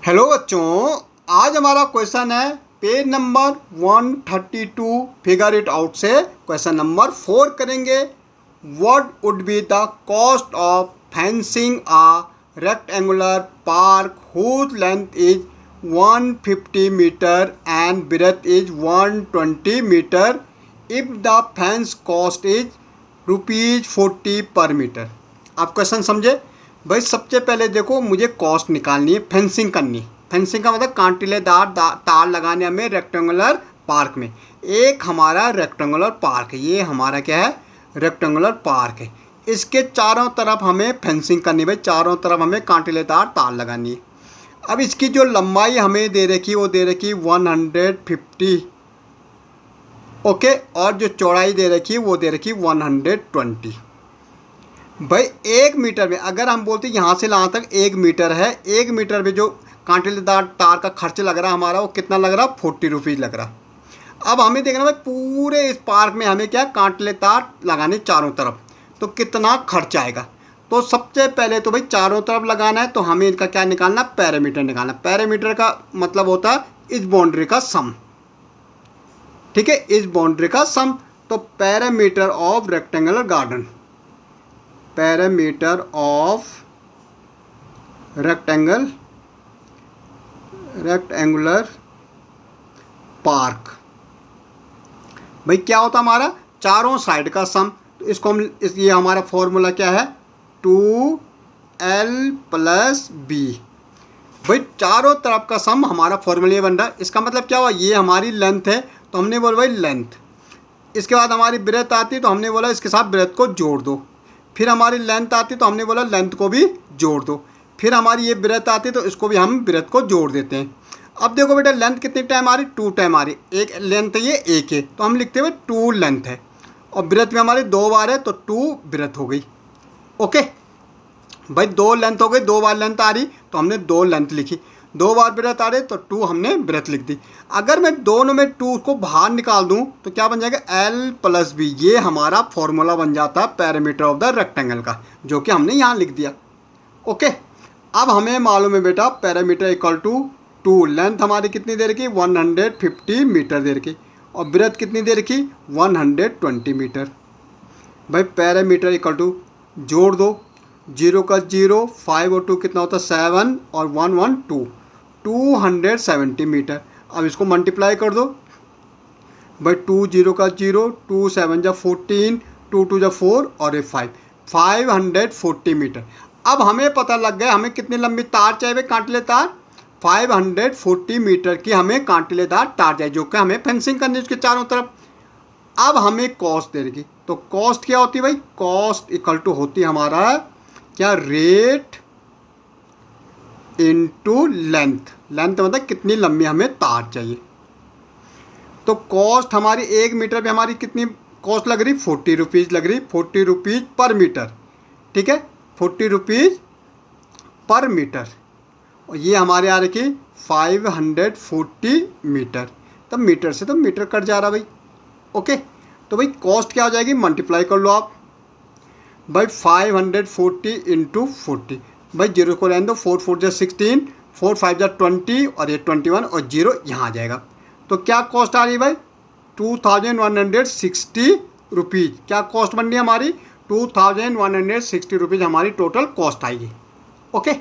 Hello बच्चों, आज हमारा क्वेश्चन है page number 132 figure it out से क्वेश्चन नंबर 4 करेंगे। What would be the cost of fencing a rectangular park whose length is 150 metre and breadth is 120 metre if the fence cost is ₹40 per metre. आप question समझे भाई। सबसे पहले देखो, मुझे cost निकालनी है, फेंसिंग करनी है। फेंसिंग का मतलब कांटिलेदार तार लगाने हमें रेक्टेंगुलर पार्क में। एक हमारा रेक्टेंगुलर पार्क है, ये हमारा क्या है, रेक्टेंगुलर पार्क है। इसके चारों तरफ हमें फेंसिंग करनी है भाई, चारों तरफ हमें कांटिलेदार तार लगानी है। अब इसकी जो लंबाई हमें दे रखी वो दे रखी 150, ओके, और जो चौड़ाई दे रखी वो दे रखी 120। भाई 1 मीटर में अगर हम बोलते हैं यहाँ से यहाँ तक 1 मीटर है, 1 मीटर में जो कांटिलेदार तार का खर्च लग रहा हमारा वो कितना लग रहा, 40 रुपीज़ लग रहा। अब हमें देखना भाई पूरे इस पार्क में हमें क्या कांटिलेदार लगाने चारों तरफ, तो कितना खर्च आएगा। तो सबसे पहले तो भाई चारों तरफ लगाना है, तो हमें इनका क्या निकालना, पैरामीटर निकालना। पैरामीटर का मतलब होता है इस बाउंड्री का सम, ठीक है, इस बाउंड्री का सम। तो parameter of rectangular garden, parameter of rectangular park भाई क्या होता हमारा, चारों साइड का सम। तो इसको हम ये हमारा फॉर्मूला क्या है, 2l + b। भाई चारों तरफ का सम हमारा फॉर्मूला ये बन रहा है। इसका मतलब क्या हुआ, ये हमारी लेंथ है तो हमने बोला भाई लेंथ। इसके बाद हमारी ब्रेथ आती है तो हमने बोला इसके साथ ब्रेथ को जोड़ दो। फिर हमारी लेंथ आती तो हमने बोला लेंथ को भी जोड़ दो। फिर हमारी ये ब्रेथ आती तो इसको भी हम ब्रेथ को जोड़ देते हैं। अब देखो बेटा, लेंथ कितनी टाइम आ रही, 2 टाइम आ रही। एक लेंथ है, ये एक है, तो हम लिखते हुए 2 लेंथ है, और ब्रेथ में हमारी 2 बार है तो 2 ब्रेथ हो गई। ओके भाई, 2 लेंथ हो गई, 2 बार लेंथ आ रही तो हमने 2 लेंथ लिखी, 2 बार ब्रेथ आ रहे तो 2 हमने ब्रेथ लिख दी। अगर मैं दोनों में 2 को बाहर निकाल दूं तो क्या बन जाएगा, l + b। ये हमारा फॉर्मूला बन जाता है पैरामीटर ऑफ द रेक्टेंगल का, जो कि हमने यहाँ लिख दिया। ओके, अब हमें मालूम है बेटा पैरामीटर इक्वल टू 2, लेंथ हमारी कितनी दे रखी, 150 मीटर दे रखी, और ब्रेथ कितनी दे रखी, 120 मीटर। भाई पैरामीटर इक्वल टू जोड़ दो, 0 का 0, 5 और 2 कितना होता है 7, और 1 1 2, 270 मीटर। अब इसको मल्टीप्लाई कर दो भाई, 2 0 का 0, 2 7 जा 14, 2 2 जा 4 और 5, 540 मीटर। अब हमें पता लग गया हमें कितनी लंबी तार चाहिए भाई, कांटिलेदार 540 मीटर की हमें कांटिलेदार तार चाहिए, जो कि हमें फेंसिंग करनी है उसके चारों तरफ। अब हमें कॉस्ट दे रही, तो कॉस्ट क्या होती है भाई, कॉस्ट इक्वल टू होती है हमारा क्या, रेट इनटू लेंथ। लेंथ मतलब कितनी लंबी हमें तार चाहिए। तो कॉस्ट हमारी 1 मीटर पे हमारी कितनी कॉस्ट लग रही, 40 रुपीज़ लग रही, 40 रुपीज़ पर मीटर, ठीक है, 40 रुपीज़ पर मीटर। और ये हमारे आ रही 540 मीटर, तब मीटर से तो मीटर कट जा रहा भाई। ओके, तो भाई कॉस्ट क्या हो जाएगी, मल्टीप्लाई कर लो आप भाई, 540 × 40। भाई 0 को रहने दो, 4 4 जा 16, 4 5 जा 20, और ये 21 और 0 यहाँ आ जाएगा। तो क्या कॉस्ट आ रही है भाई, 2160 रुपीज़। क्या कॉस्ट बन रही है हमारी, 2160 रुपीज़ हमारी टोटल कॉस्ट आएगी। ओके।